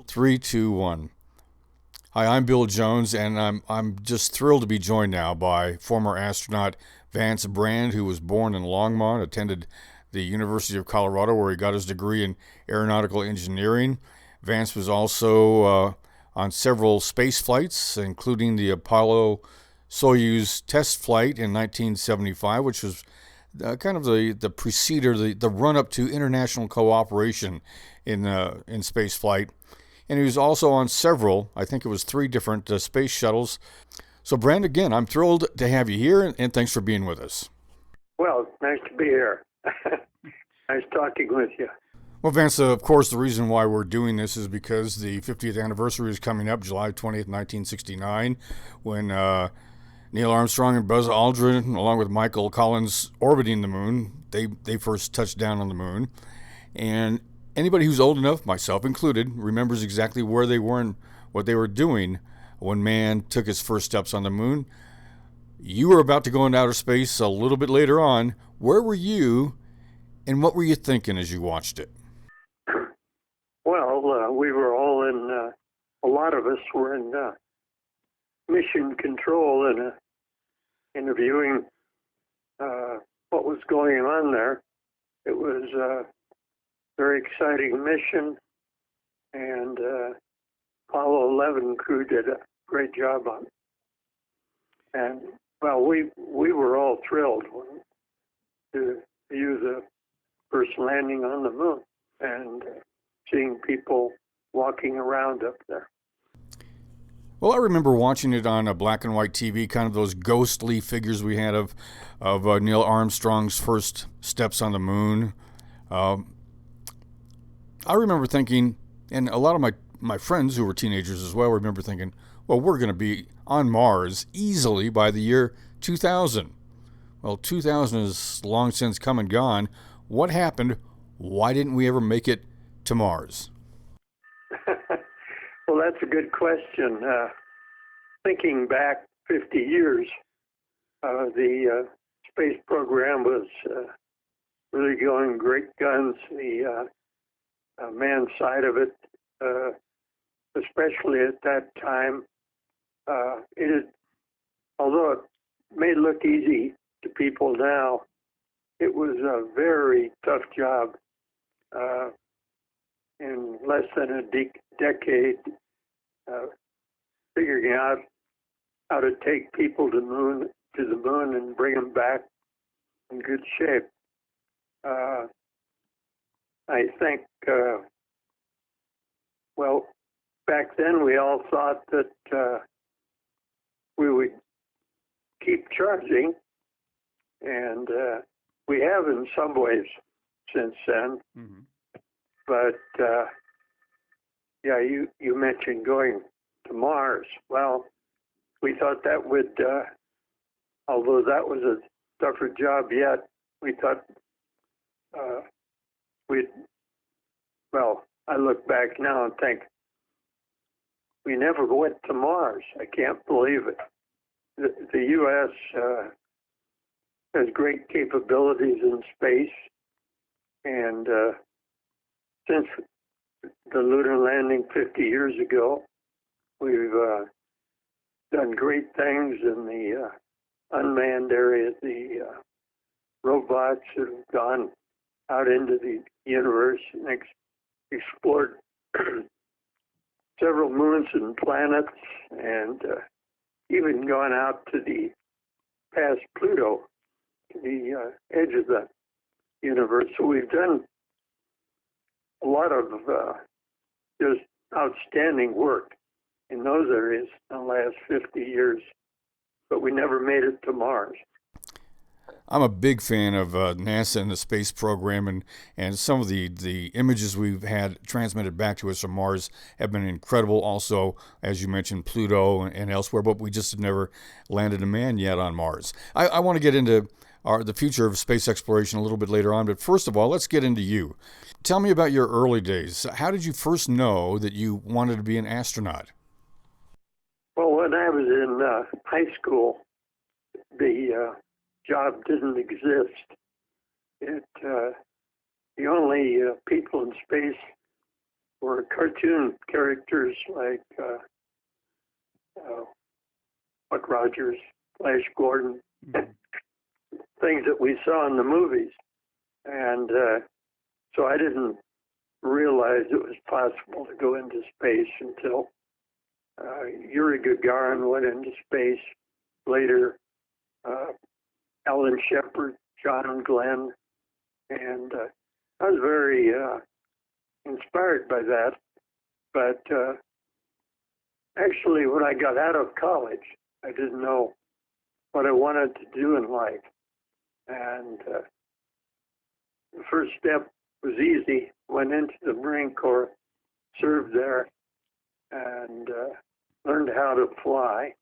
Three, two, one. Hi, I'm Bill Jones, and I'm just thrilled to be joined now by former astronaut Vance Brand, who was born in Longmont, attended the University of Colorado, where he got his degree in aeronautical engineering. Vance was also on several space flights, including the Apollo-Soyuz test flight in 1975, which was kind of the preceder, the run up to international cooperation in space flight. And he was also on several, I think it was three different space shuttles. So, Brand, again, I'm thrilled to have you here, and thanks for being with us. Well, nice to be here. Nice talking with you. Well, Vance, of course, the reason why we're doing this is because the 50th anniversary is coming up, July 20th, 1969, when Neil Armstrong and Buzz Aldrin, along with Michael Collins, orbiting the moon, they first touched down on the moon. And anybody who's old enough, myself included, remembers exactly where they were and what they were doing when man took his first steps on the moon. You were about to go into outer space a little bit later on. Where were you, and what were you thinking as you watched it? Well, we were all a lot of us were in mission control and interviewing what was going on there. It was a very exciting mission, and Apollo 11 crew did a great job on it. And, well, we were all thrilled to view the first landing on the moon and seeing people walking around up there. Well, I remember watching it on a black and white TV, kind of those ghostly figures we had of Neil Armstrong's first steps on the moon. Um, I remember thinking, and a lot of my friends who were teenagers as well remember thinking, well, we're going to be on Mars easily by the year 2000. Well, 2000 is long since come and gone. What happened? Why didn't we ever make it to Mars? Well, that's a good question. Thinking back 50 years, the space program was really going great guns. The manned side of it, especially at that time, although it may look easy to people now, it was a very tough job. In less than a decade, figuring out how to take people to the moon and bring them back in good shape. I think, well, back then we all thought that we would keep charging, and we have in some ways since then. Mm-hmm. But yeah, you mentioned going to Mars. Well, we thought that would, although that was a tougher job yet, we thought we'd, well, I look back now and think, we never went to Mars. I can't believe it. The U.S. Has great capabilities in space, and since the lunar landing 50 years ago, we've done great things in the unmanned area. The robots have gone out into the universe and explored several moons and planets, and even gone out to the past Pluto, to the edge of the universe. So we've done a lot of just outstanding work in those areas in the last 50 years, but we never made it to Mars. I'm a big fan of NASA and the space program, and some of the images we've had transmitted back to us from Mars have been incredible. Also, as you mentioned, Pluto and elsewhere, but we just have never landed a man yet on Mars. I want to get into the future of space exploration a little bit later on, but first of all, let's get into you. Tell me about your early days. How did you first know that you wanted to be an astronaut? Well, when I was in high school, the job didn't exist. The only people in space were cartoon characters like Buck Rogers, Flash Gordon, things that we saw in the movies. And so I didn't realize it was possible to go into space until Yuri Gagarin went into space. Later, Alan Shepard, John Glenn, and I was very inspired by that. But actually, when I got out of college, I didn't know what I wanted to do in life. And the first step was easy. Went into the Marine Corps, served there, and learned how to fly.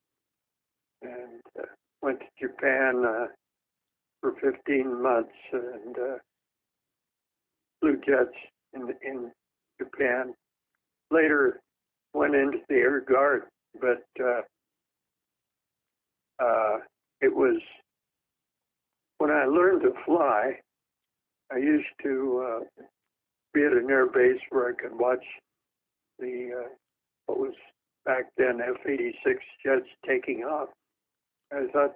And went to Japan for 15 months and flew jets in Japan. Later, went into the Air Guard, but it was when I learned to fly. I used to be at an air base where I could watch the what was back then F-86 jets taking off. I thought,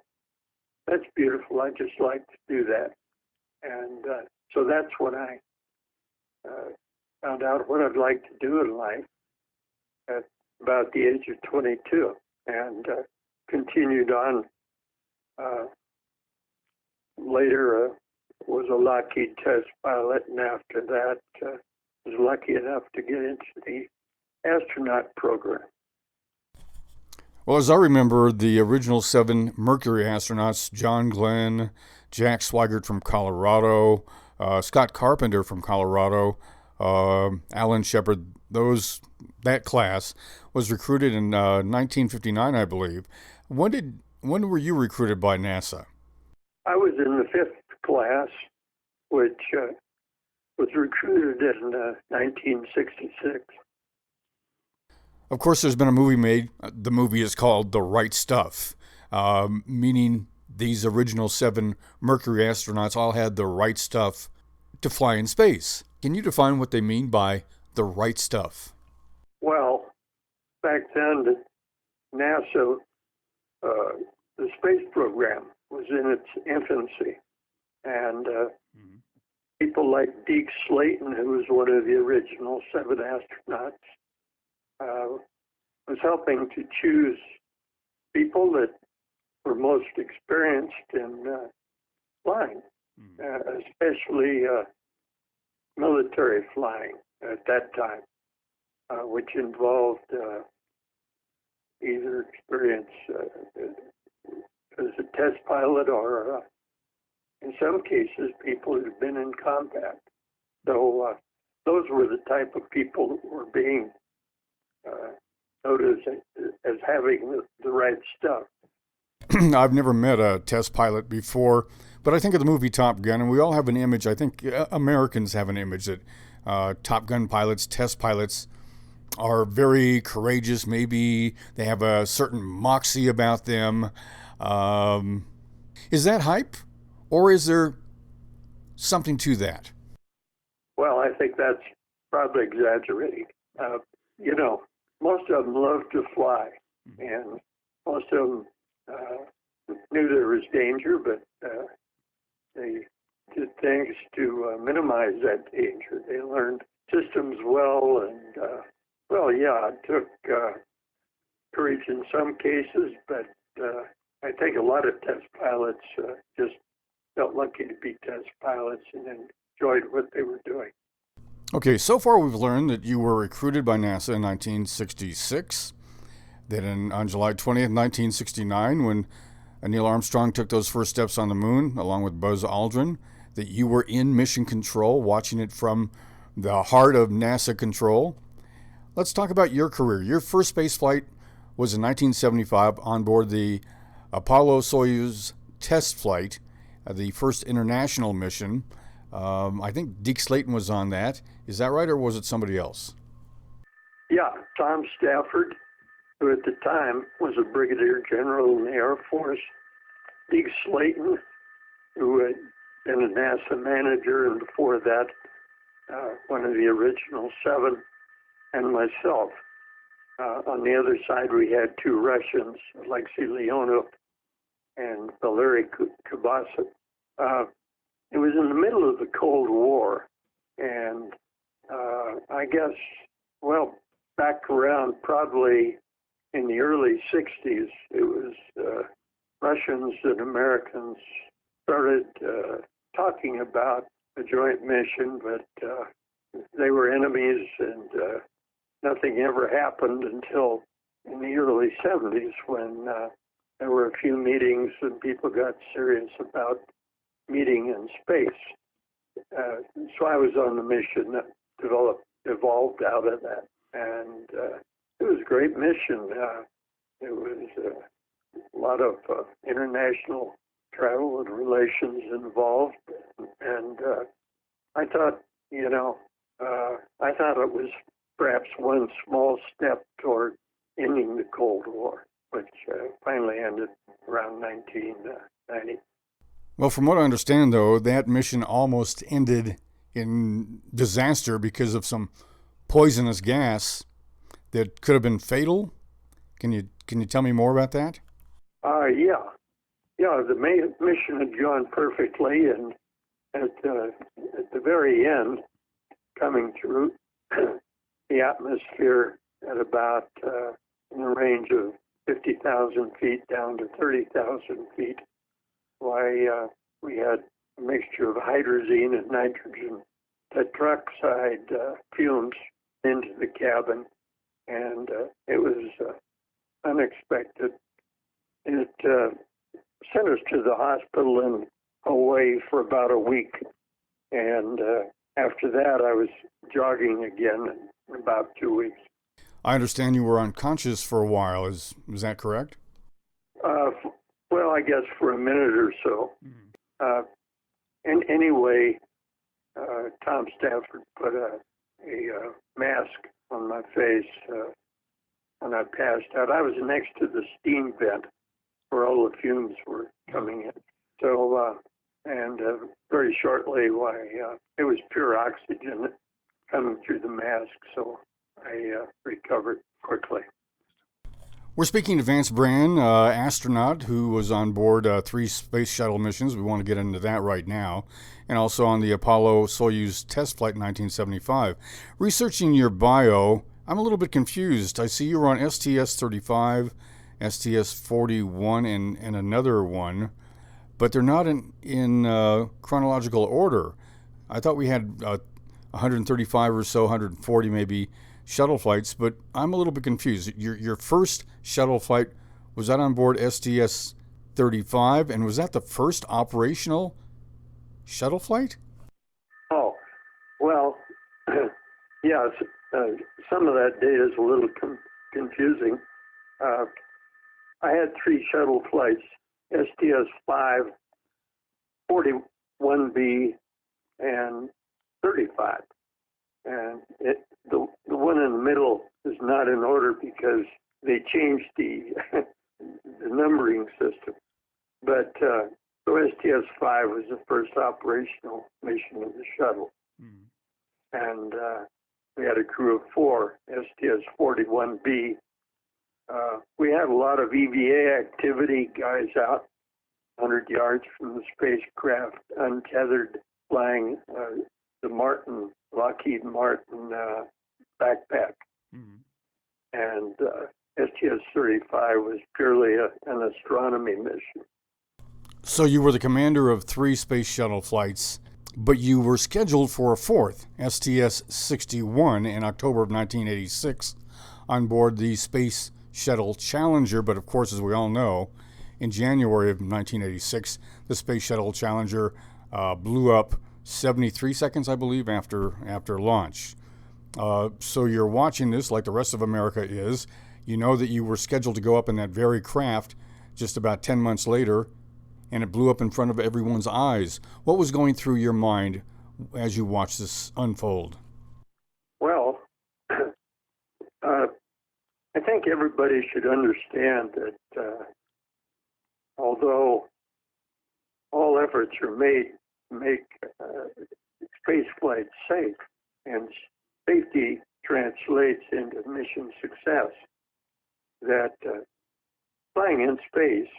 that's beautiful. I just like to do that. And so that's when I found out what I'd like to do in life at about the age of 22, and continued on. Later, was a Lockheed test pilot, and after that, was lucky enough to get into the astronaut program. Well, as I remember, the original 7 Mercury astronauts, John Glenn, Jack Swigert from Colorado, Scott Carpenter from Colorado, Alan Shepard, that class was recruited in 1959, I believe. When were you recruited by NASA? I was in the 5th class, which was recruited in 1966. Of course, there's been a movie made. The movie is called The Right Stuff, meaning these original 7 Mercury astronauts all had the right stuff to fly in space. Can you define what they mean by the right stuff? Well, back then, NASA, the space program was in its infancy. And people like Deke Slayton, who was one of the original 7 astronauts, was helping to choose people that were most experienced in flying, especially military flying at that time, which involved either experience as a test pilot or, in some cases, people who'd been in combat. So those were the type of people that were being noticed as having the right stuff. I've never met a test pilot before, but I think of the movie Top Gun, and we all have an image. I think Americans have an image that Top Gun pilots, test pilots, are very courageous. Maybe they have a certain moxie about them. Is that hype, or is there something to that? Well, I think that's probably exaggerating. Most of them love to fly, and most of them knew there was danger, but they did things to minimize that danger. They learned systems well, and it took courage in some cases, but I think a lot of test pilots just felt lucky to be test pilots and enjoyed what they were doing. Okay, so far we've learned that you were recruited by NASA in 1966. Then on July 20th, 1969, when Neil Armstrong took those first steps on the moon, along with Buzz Aldrin, that you were in mission control, watching it from the heart of NASA control. Let's talk about your career. Your first space flight was in 1975 on board the Apollo-Soyuz test flight, the first international mission. I think Deke Slayton was on that. Is that right, or was it somebody else? Yeah, Tom Stafford, who at the time was a brigadier general in the Air Force. Deke Slayton, who had been a NASA manager, and before that, one of the original 7. and myself. On the other side, we had two Russians, Alexei Leonov and Valery Kubasov. It was in the middle of the Cold War, and I guess, well, back around probably in the early 60s, it was Russians and Americans started talking about a joint mission, but they were enemies, and nothing ever happened until in the early 70s when there were a few meetings and people got serious about meeting in space. So I was on the mission that evolved out of that, and it was a great mission. It was a lot of international travel and relations involved, and I thought, I thought it was perhaps one small step toward ending the Cold War, which finally ended around 1990. Well, from what I understand, though, that mission almost ended in disaster because of some poisonous gas that could have been fatal. Can you tell me more about that? Yeah. The mission had gone perfectly, and at the very end, coming through the atmosphere at about in the range of 50,000 feet down to 30,000 feet, why we had a mixture of hydrazine and nitrogen tetroxide fumes into the cabin, and it was unexpected. It sent us to the hospital in Hawaii for about a week, and after that I was jogging again in about 2 weeks. I understand you were unconscious for a while. Is that correct? Well, I guess for a minute or so. And anyway, Tom Stafford put a mask on my face when I passed out. I was next to the steam vent where all the fumes were coming in. So, and very shortly, it was pure oxygen coming through the mask, so I recovered quickly. We're speaking to Vance Brand, astronaut who was on board 3 Space Shuttle missions. We want to get into that right now. And also on the Apollo-Soyuz test flight in 1975. Researching your bio, I'm a little bit confused. I see you were on STS-35, STS-41, and another one, but they're not in chronological order. I thought we had 135 or so, 140 maybe, shuttle flights, but I'm a little bit confused. Your first shuttle flight, was that on board STS-35, and was that the first operational shuttle flight? Oh, well, yes, some of that data is a little confusing. I had 3 shuttle flights, STS-5, 41B, and 35. And the one in the middle is not in order because they changed the the numbering system. But so STS-5 was the first operational mission of the shuttle. And we had a crew of 4, STS-41B. We had a lot of EVA activity, guys out 100 yards from the spacecraft, untethered, flying the Lockheed Martin backpack. And STS-35 was purely an astronomy mission. So you were the commander of 3 space shuttle flights, but you were scheduled for a 4th, STS-61, in October of 1986 on board the Space Shuttle Challenger. But of course, as we all know, in January of 1986, the Space Shuttle Challenger blew up 73 seconds, I believe, after launch. So you're watching this like the rest of America is. You know that you were scheduled to go up in that very craft just about 10 months later, and it blew up in front of everyone's eyes. What was going through your mind as you watched this unfold? Well, I think everybody should understand that although all efforts are made to make space flight safe, and safety translates into mission success. That flying in space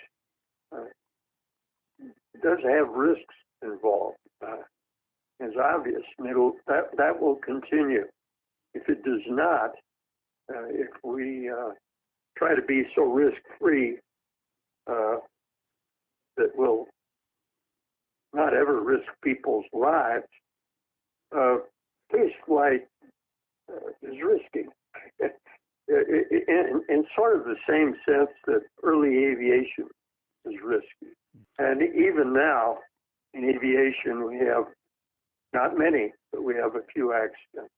does have risks involved. It's obvious, and that will continue. If it does not, if we try to be so risk-free that we'll not ever risk people's lives, space flight is risky. In sort of the same sense that early aviation is risky. And even now, in aviation, we have not many, but we have a few accidents.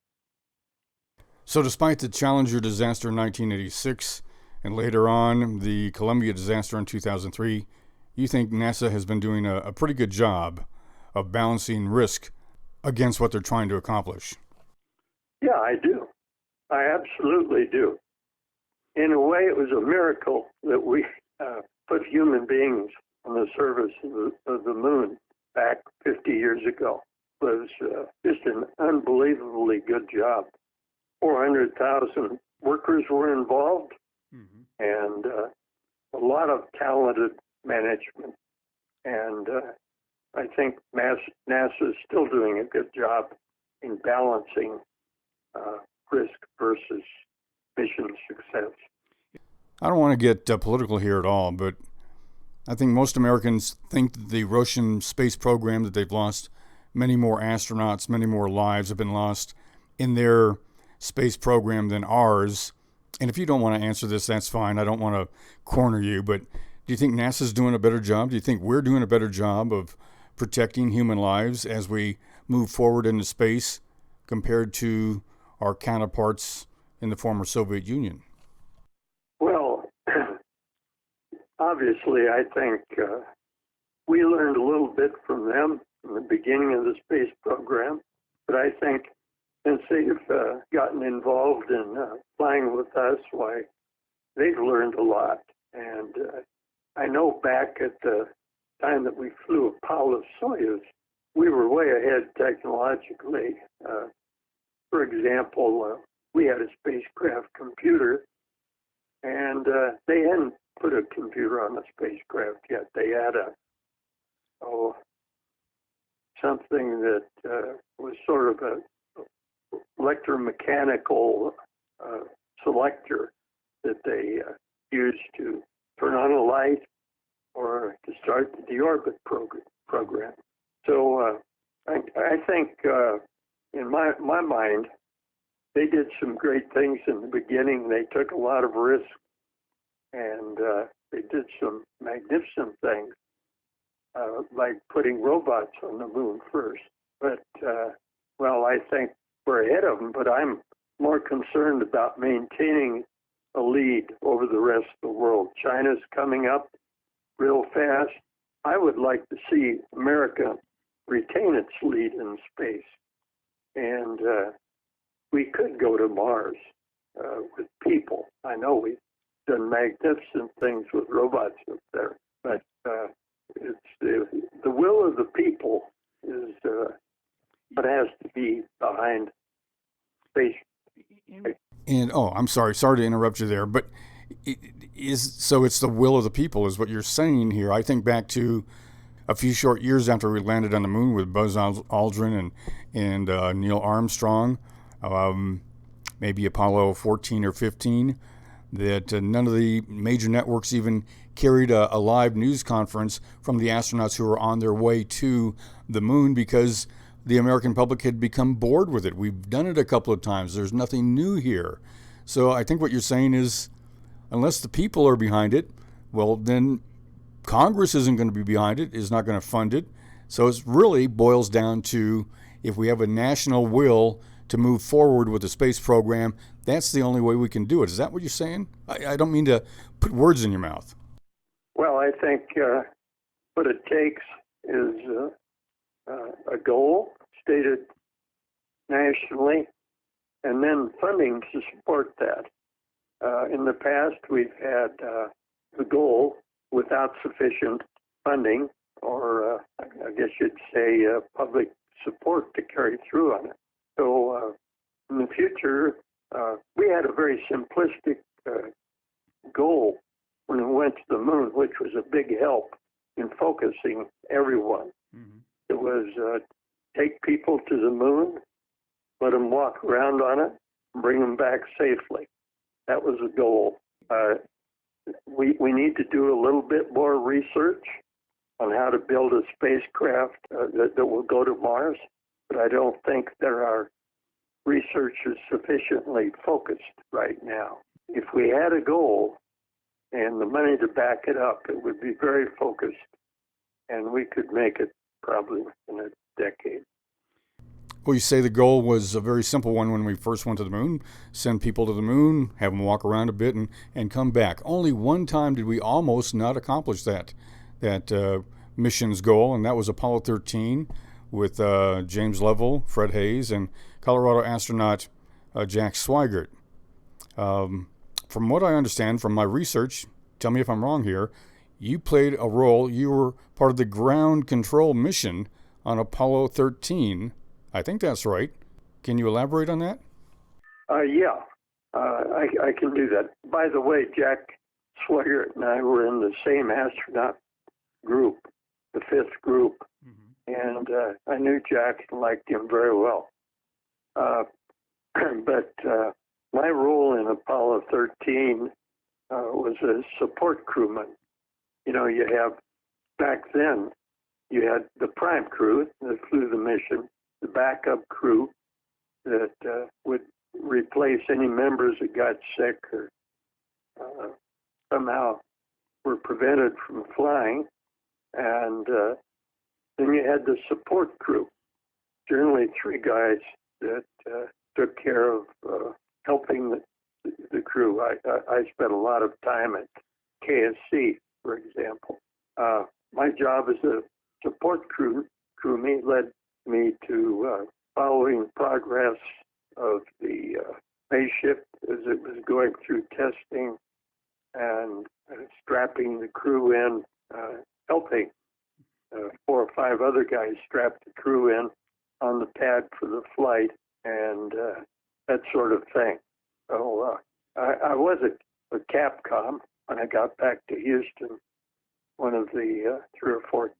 So despite the Challenger disaster in 1986 and later on the Columbia disaster in 2003, you think NASA has been doing a pretty good job of balancing risk against what they're trying to accomplish? Yeah, I do. I absolutely do. In a way, it was a miracle that we put human beings on the surface of the moon back 50 years ago. It was just an unbelievably good job. 400,000 workers were involved, and a lot of talented management. And I think NASA is still doing a good job in balancing risk versus mission success. I don't want to get political here at all, but I think most Americans think that the Russian space program, that they've lost many more astronauts, many more lives have been lost in their space program than ours. And if you don't want to answer this, that's fine. I don't want to corner you, but do you think NASA's doing a better job? Do you think we're doing a better job of protecting human lives as we move forward into space compared to our counterparts in the former Soviet Union? Well, obviously, I think we learned a little bit from them in the beginning of the space program, but I think since they've gotten involved in flying with us, why, they've learned a lot. And I know back at the time that we flew Apollo-Soyuz, we were way ahead technologically. For example, we had a spacecraft computer, and they hadn't put a computer on the spacecraft yet. They had something that was sort of a electromechanical selector that they used to turn on a light or to start the deorbit program. So I think in my mind, they did some great things in the beginning. They took a lot of risks, and they did some magnificent things, like putting robots on the moon first. But, well, I think we're ahead of them, but I'm more concerned about maintaining a lead over the rest of the world. China's coming up real fast. I would like to see America retain its lead in space. And we could go to Mars with people. I know we've done magnificent things with robots up there, but it's the will of the people is what has to be behind space. And I'm sorry to interrupt you there, but so it's the will of the people is what you're saying here. I think back to a few short years after we landed on the moon with Buzz Aldrin and Neil Armstrong, maybe Apollo 14 or 15, that none of the major networks even carried a live news conference from the astronauts who were on their way to the moon because the American public had become bored with it. We've done it a couple of times. There's nothing new here. So I think what you're saying is, unless the people are behind it, well, then Congress isn't going to be behind it, is not going to fund it. So it really boils down to, if we have a national will to move forward with the space program, that's the only way we can do it. Is that what you're saying? I don't mean to put words in your mouth. Well, I think what it takes is a goal stated nationally, and then funding to support that. In the past, we've had the goal without sufficient funding, or I guess you'd say public support to carry through on it. So in the future, we had a very simplistic goal when we went to the moon, which was a big help in focusing everyone. Mm-hmm. It was take people to the moon, let them walk around on it, and bring them back safely. That was the goal. We need to do a little bit more research on how to build a spacecraft that will go to Mars, but I don't think there are researchers sufficiently focused right now. If we had a goal and the money to back it up, it would be very focused, and we could make it probably within a decade. Well, you say the goal was a very simple one when we first went to the moon: send people to the moon, have them walk around a bit, and come back. Only one time did we almost not accomplish that mission's goal, and that was Apollo 13 with James Lovell, Fred Hayes, and Colorado astronaut Jack Swigert. From what I understand from my research, tell me if I'm wrong here, you played a role, you were part of the ground control mission on Apollo 13. I think that's right. Can you elaborate on that? Yeah, I can do that. By the way, Jack Swigert and I were in the same astronaut group, the fifth group, and I knew Jack and liked him very well. But my role in Apollo 13 was a support crewman. You know, you have, back then, you had the prime crew that flew the mission, the backup crew that would replace any members that got sick or somehow were prevented from flying. And then you had the support crew, generally three guys that took care of helping the crew. I spent a lot of time at KSC, for example. My job as a support crewmate led me to following progress of the spaceship as it was going through testing and strapping the crew in, helping 4 or 5 other guys strap the crew in on the pad for the flight and that sort of thing. So I was a Capcom when I got back to Houston, one of the 3 or 4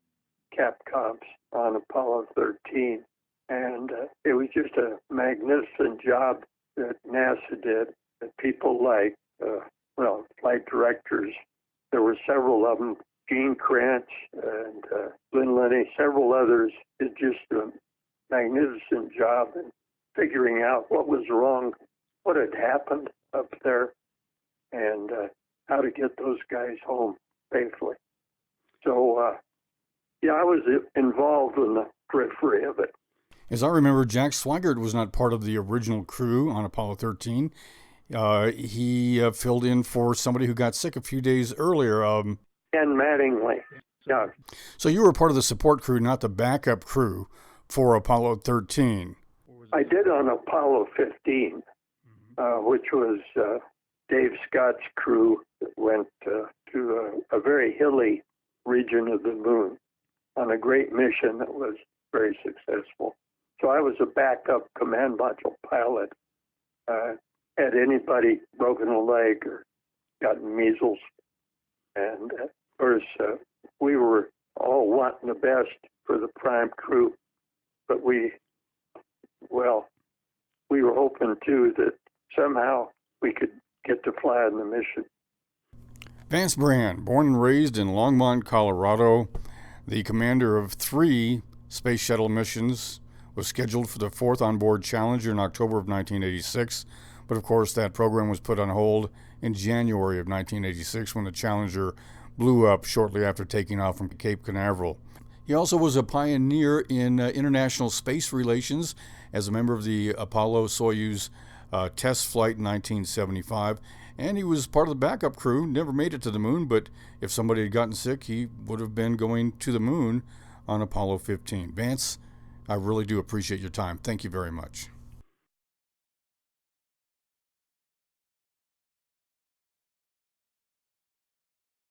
Capcoms on Apollo 13. And it was just a magnificent job that NASA did, that people like, flight directors. There were several of them, Gene Kranz and Lynn Lenny, several others, did just a magnificent job in figuring out what was wrong, what had happened up there, and how to get those guys home safely. So, I was involved in the periphery of it. As I remember, Jack Swigert was not part of the original crew on Apollo 13. He filled in for somebody who got sick a few days earlier. Ken Mattingly. Yeah. So you were part of the support crew, not the backup crew for Apollo 13. I did on Apollo 15, which was Dave Scott's crew that went to a very hilly region of the moon on a great mission that was very successful. So I was a backup command module pilot. Had anybody broken a leg or gotten measles? And of course, we were all wanting the best for the prime crew, but we were hoping too that somehow we could get to fly on the mission. Vance Brand, born and raised in Longmont, Colorado, the commander of 3 Space Shuttle missions, was scheduled for the 4th onboard Challenger in October of 1986, but of course that program was put on hold in January of 1986 when the Challenger blew up shortly after taking off from Cape Canaveral. He also was a pioneer in international space relations as a member of the Apollo-Soyuz test flight in 1975, and he was part of the backup crew, never made it to the moon, but if somebody had gotten sick, he would have been going to the moon on Apollo 15. Vance, I really do appreciate your time. Thank you very much.